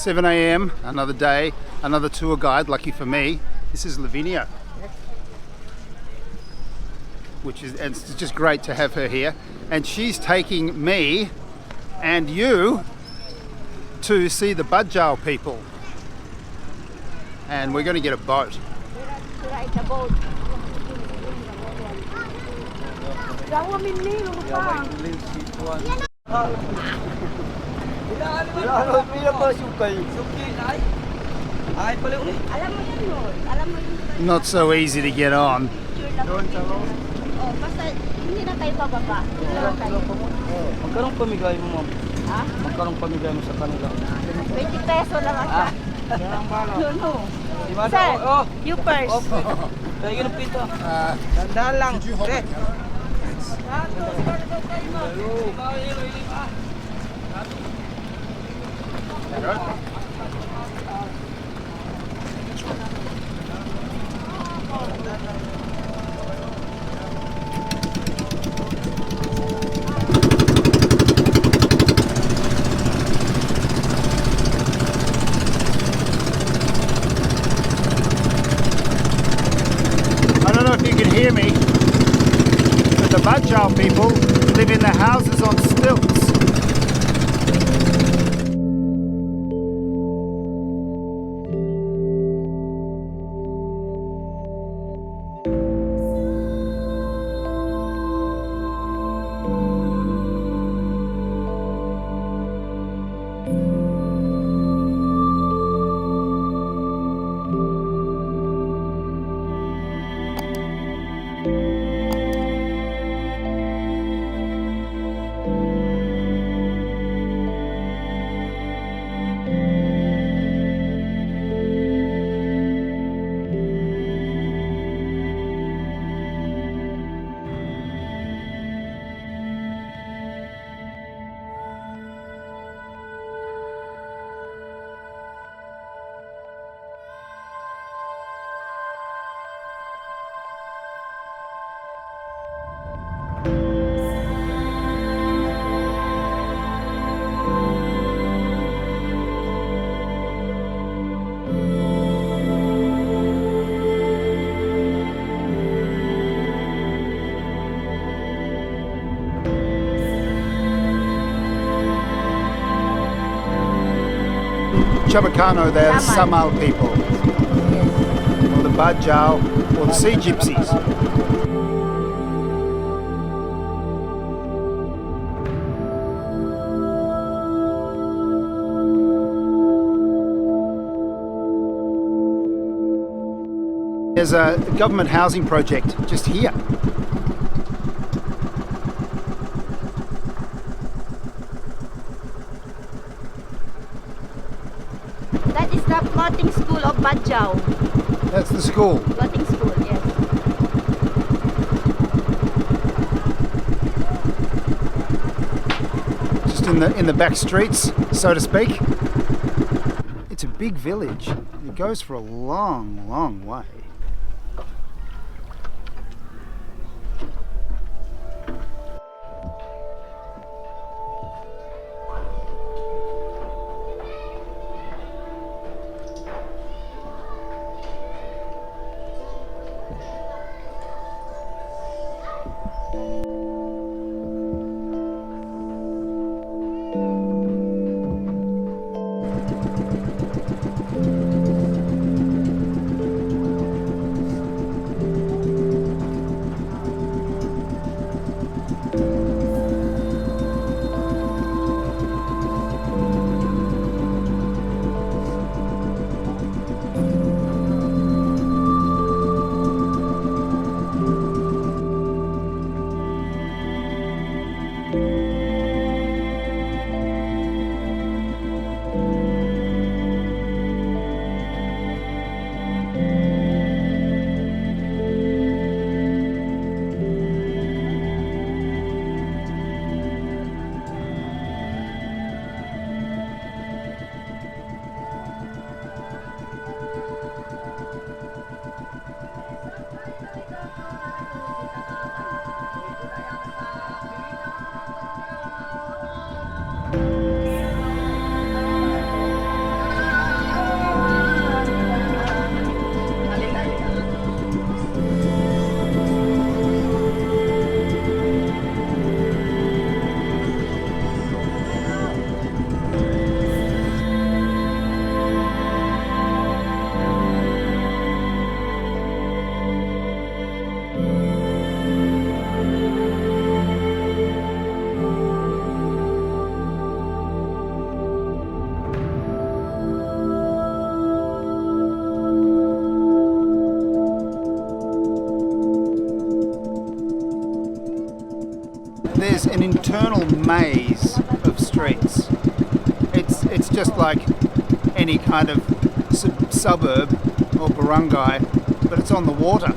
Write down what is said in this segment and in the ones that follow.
7 a.m, another day, another tour guide, lucky for me. This is Lavinia, and it's just great to have her here. And she's taking me and you to see the Bajau people. And we're going to get a boat. Ride the boat. Not so easy to get on. Oh, basta hindi na kayo bababa. Magkaroon pamigay mo, ma'am. Ha? Magkaroon pamigay mo sa kanila. 20 peso lang siya. No. Sir, you first. Kaya yun ang pito. Tandaan lang. Okay. I don't know if you can hear me, but the Bajau people live in the houses on stilts. Chabacano, they're the Samal people, or the Bajau, or the Sea Gypsies. There's a government housing project just here. That is the floating school of Bajau. That's the school. Floating school, yes. Just in the back streets, so to speak. It's a big village. It goes for a long, long way. is an internal maze of streets. It's just like any kind of suburb or barangay, but it's on the water.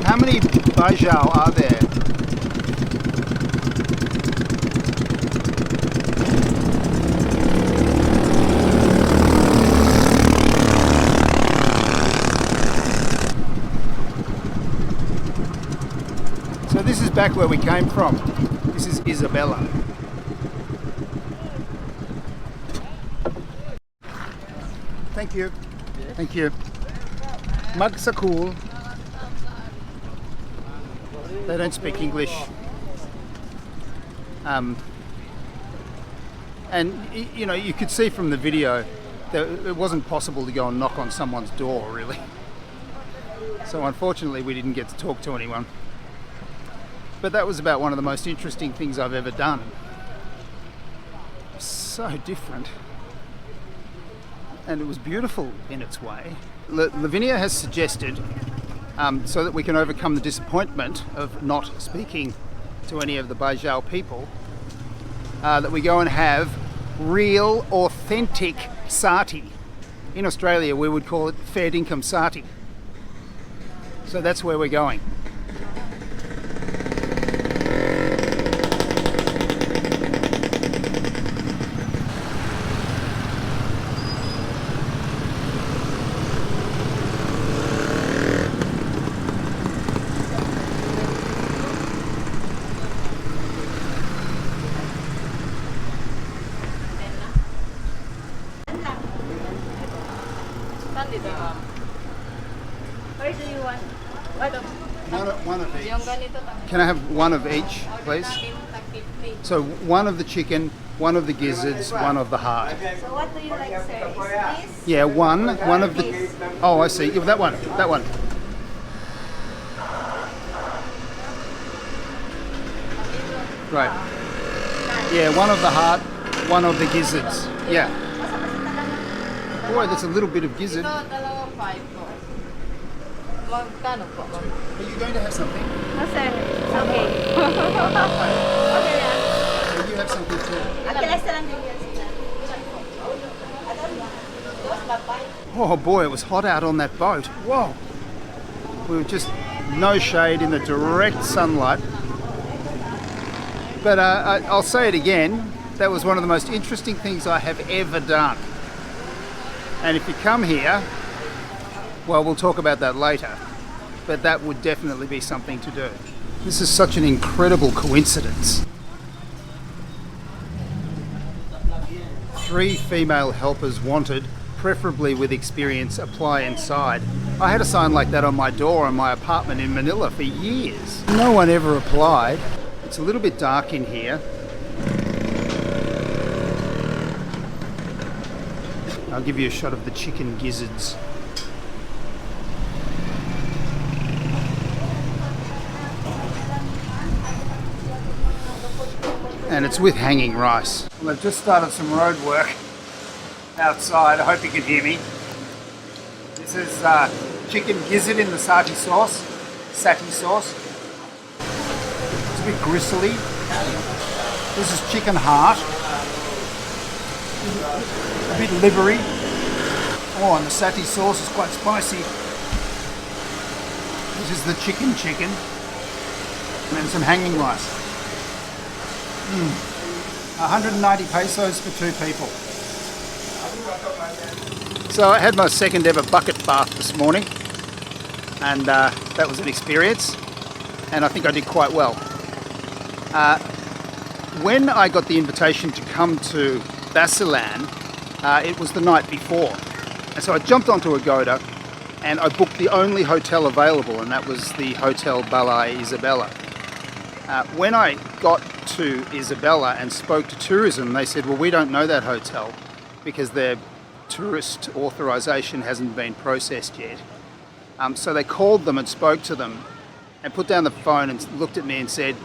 How many Bajau are there? So this is back where we came from. This is Isabella. Thank you. Thank you. Magsakul. They don't speak English. And you know, you could see from the video that it wasn't possible to go and knock on someone's door, really. So unfortunately we didn't get to talk to anyone. But that was about one of the most interesting things I've ever done. So different. And it was beautiful in its way. Lavinia has suggested, so that we can overcome the disappointment of not speaking to any of the Bajau people, that we go and have real, authentic sati. In Australia we would call it fair dinkum sati. So that's where we're going. Where do you want? One of each. Can I have one of each, please? So one of the chicken, one of the gizzards, one of the heart. So what do you like, sir? Is this? Yeah, one of the... Oh, I see. Yeah, that one. Right. Yeah, one of the heart, one of the gizzards. Yeah. Boy, that's a little bit of gizzard. Are you going to have something? No, sir. It's okay. Okay lang. So you have something too. Akilas na lang din yan. Oh boy, it was hot out on that boat. Whoa. We were just no shade in the direct sunlight. But I'll say it again, that was one of the most interesting things I have ever done. And if you come here, well, we'll talk about that later, but that would definitely be something to do. This is such an incredible coincidence. 3 female helpers wanted, preferably with experience, apply inside. I had a sign like that on my door in my apartment in Manila for years. No one ever applied. It's a little bit dark in here. I'll give you a shot of the chicken gizzards. And it's with hanging rice. Well, I've just started some road work outside. I hope you can hear me. This is chicken gizzard in the sati sauce. It's a bit gristly. This is chicken heart. A bit livery. Oh, and the sati sauce is quite spicy. This is the chicken. And then some hanging rice. 190 pesos for 2 people. So I had my second ever bucket bath this morning, and that was an experience, and I think I did quite well. When I got the invitation to come to Basilan, it was the night before, and so I jumped onto Agoda and I booked the only hotel available, and that was the Hotel Balai Isabella. When I got to Isabella and spoke to tourism, they said, well, we don't know that hotel because their tourist authorization hasn't been processed yet. So they called them and spoke to them and put down the phone and looked at me and said,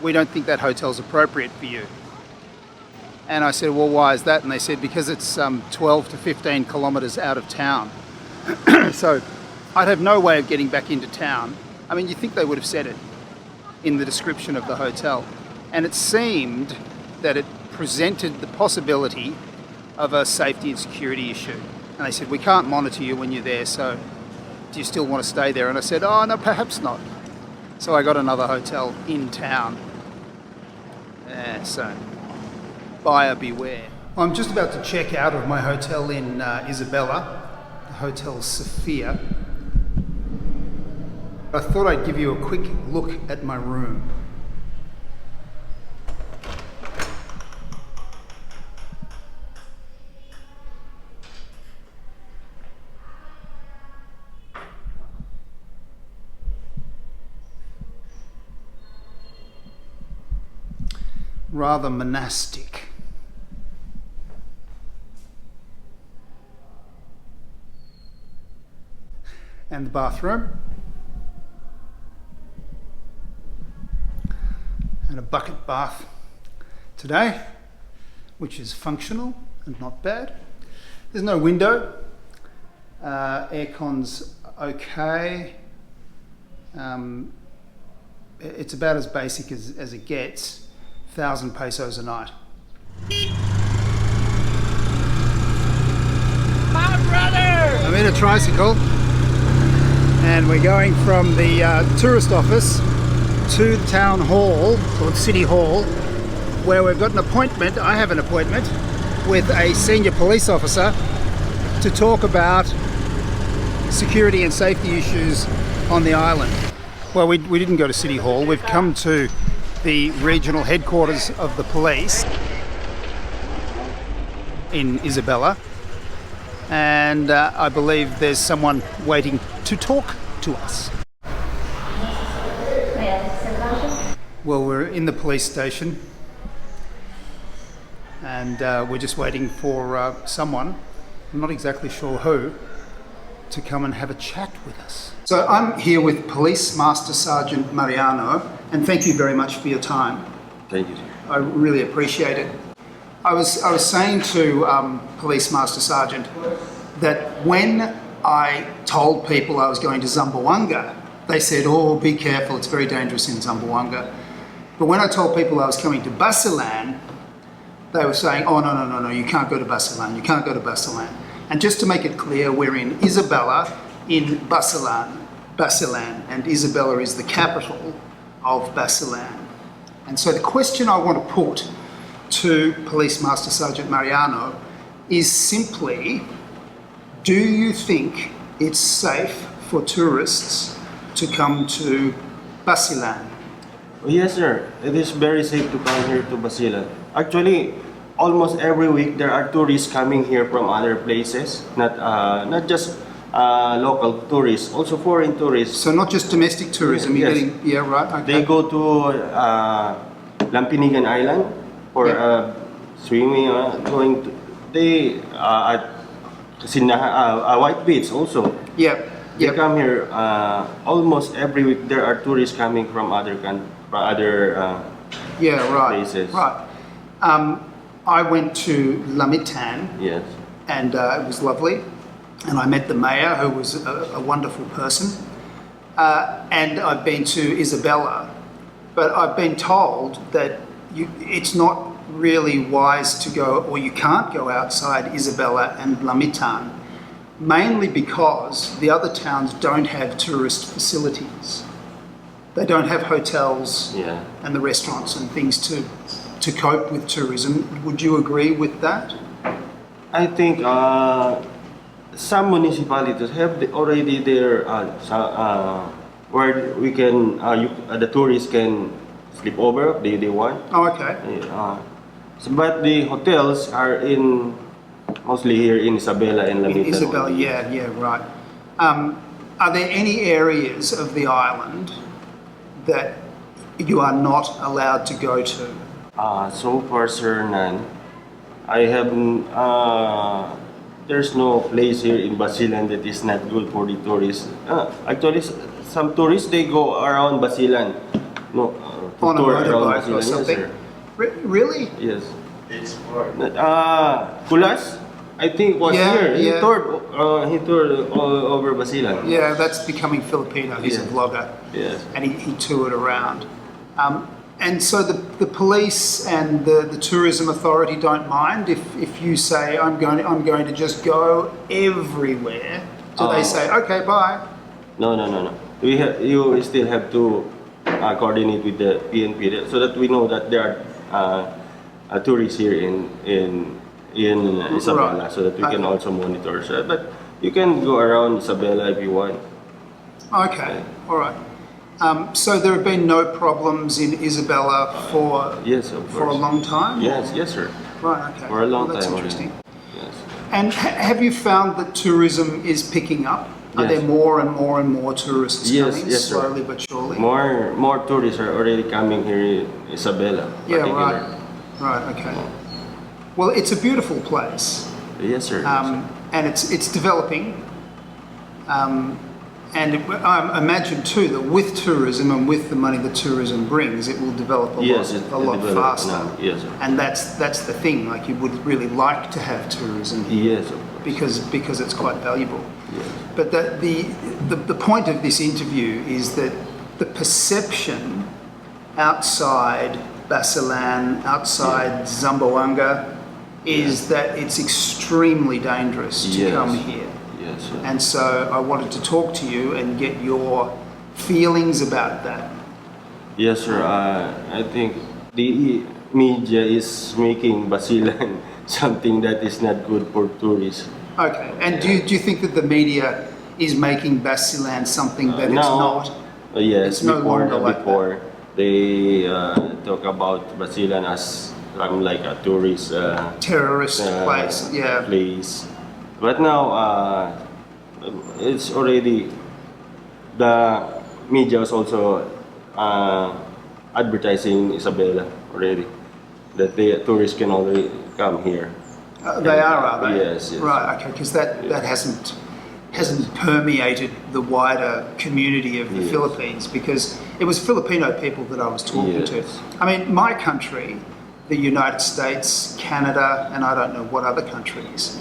we don't think that hotel's appropriate for you. And I said, well, why is that? And they said, because it's 12 to 15 kilometres out of town. So I'd have no way of getting back into town. I mean, you think they would have said it in the description of the hotel. And it seemed that it presented the possibility of a safety and security issue. And they said, we can't monitor you when you're there, so do you still want to stay there? And I said, oh, no, perhaps not. So I got another hotel in town. Yeah, so buyer beware. I'm just about to check out of my hotel in Isabella, the Hotel Sophia. I thought I'd give you a quick look at my room. Rather monastic. And the bathroom. And a bucket bath today, which is functional and not bad. There's no window. Aircon's okay. It's about as basic as it gets. 1,000 pesos a night. My brother! I'm in a tricycle and we're going from the tourist office to the town hall, or the city hall, where we've got an appointment. I have an appointment with a senior police officer to talk about security and safety issues on the island. Well, we didn't go to City Hall. We've come to the regional headquarters of the police in Isabella, and I believe there's someone waiting to talk to us. Well, we're in the police station and we're just waiting for someone, I'm not exactly sure who, to come and have a chat with us. So I'm here with Police Master Sergeant Mariano, and thank you very much for your time. Thank you. I really appreciate it. I was saying to Police Master Sergeant that when I told people I was going to Zamboanga, they said, oh, be careful, it's very dangerous in Zamboanga. But when I told people I was coming to Basilan, they were saying, oh, no, you can't go to Basilan, you can't go to Basilan. And just to make it clear, we're in Isabella, in Basilan, and Isabella is the capital of Basilan. And so the question I want to put to Police Master Sergeant Mariano is simply, do you think it's safe for tourists to come to Basilan? Yes, sir. It is very safe to come here to Basilan. Actually, almost every week there are tourists coming here from other places, not just local tourists, also foreign tourists. So not just domestic tourism, you're Yes. getting, yeah, right, okay. They go to Lampinigan Island for swimming, going to, they at White Beach also. Yeah, They yeah. come here almost every week. There are tourists coming from other Yeah, right, places. right. I went to Lamitan Yes. and it was lovely. And I met the mayor, who was a wonderful person. And I've been to Isabella, but I've been told that it's not really wise to go, or you can't go outside Isabella and Lamitan, mainly because the other towns don't have tourist facilities. They don't have hotels and the restaurants and things to cope with tourism. Would you agree with that? I think some municipalities have already their where we can the tourists can sleep over if they want. Oh, okay. But the hotels are in mostly here in Isabela and Lamitan. Isabella, yeah, right. Are there any areas of the island that you are not allowed to go to? So far, sir, none. I haven't. There's no place here in Basilan that is not good for the tourists. Actually, some tourists they go around Basilan. No, to On a tour around motorbike or Basilan. something? Yes, sir. Really? Yes. Kulas, I think was Yeah, here. yeah. He toured all over Basilan. Yeah, that's becoming Filipino. He's a Yeah. vlogger. Yes. And he toured around. And so the police and the tourism authority don't mind if you say I'm going to just go everywhere. Do they say okay, bye? No. You still have to coordinate with the PNP so that we know that there are tourists here in Isabela, so that we can also monitor. So, but you can go around Isabela if you want. Okay, all right. So there have been no problems in Isabela for Yes, of for a course. long time? Yes, sir. Right. Okay. For a long Well, that's time interesting. already. Yes. And have you found that tourism is picking up? Are Yes. there more and more tourists Yes, coming, yes, sir. slowly but surely? More tourists are already coming here in Isabela. Yeah, particular. right, okay. Well, it's a beautiful place, Yes, sir. and it's developing. And I imagine too that with tourism and with the money that tourism brings, it will develop a Yes, lot it developed faster. now. Yes, sir. And that's the thing. Like you would really like to have tourism Yes, of course. because it's quite valuable. Yes. But the point of this interview is that the perception outside Basilan, outside Zamboanga, is that it's extremely dangerous to Yes. come here. Yes, sir. And so I wanted to talk to you and get your feelings about that. Yes, sir. I think the media is making Basilan something that is not good for tourists. Okay. And do you think that the media is making Basilan something that it's Now, not? yes, It's no longer like before they talk about Basilan as like a tourist Terrorist place, yeah. place. But now it's already the media is also advertising Isabela already that the tourists can already come here. They are they? Yes, yes. Right, okay, because that hasn't permeated the wider community of the Yes. Philippines, because it was Filipino people that I was talking to. Yes. I mean, my country, the United States, Canada, and I don't know what other countries,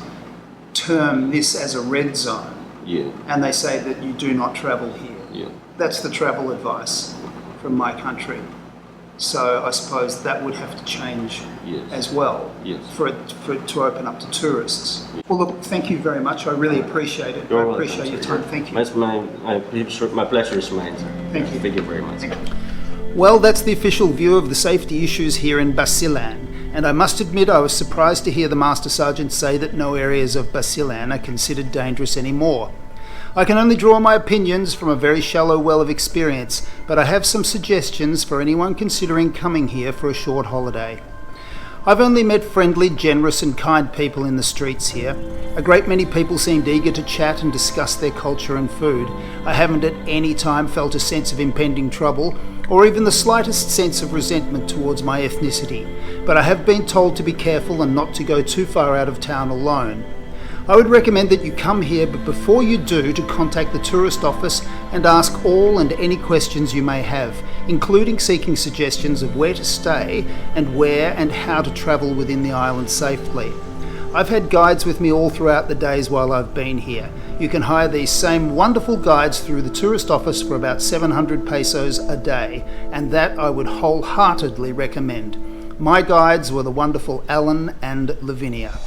term this as a red zone, Yeah, and they say that you do not travel here. yeah. That's the travel advice from my country. So I suppose that would have to change Yes. as well Yes. for it to open up to tourists. Well, look, thank you very much. I really appreciate it. You're I welcome, appreciate your sir. time. Thank you. My pleasure is mine, sir. Thank you. Thank you very much. Thank you. Well, that's the official view of the safety issues here in Basilan. And I must admit I was surprised to hear the Master Sergeant say that no areas of Basilan are considered dangerous anymore. I can only draw my opinions from a very shallow well of experience, but I have some suggestions for anyone considering coming here for a short holiday. I've only met friendly, generous and kind people in the streets here. A great many people seemed eager to chat and discuss their culture and food. I haven't at any time felt a sense of impending trouble, or even the slightest sense of resentment towards my ethnicity, but I have been told to be careful and not to go too far out of town alone. I would recommend that you come here, but before you do, to contact the tourist office and ask all and any questions you may have, including seeking suggestions of where to stay and where and how to travel within the island safely. I've had guides with me all throughout the days while I've been here. You can hire these same wonderful guides through the tourist office for about 700 pesos a day, and that I would wholeheartedly recommend. My guides were the wonderful Alan and Lavinia.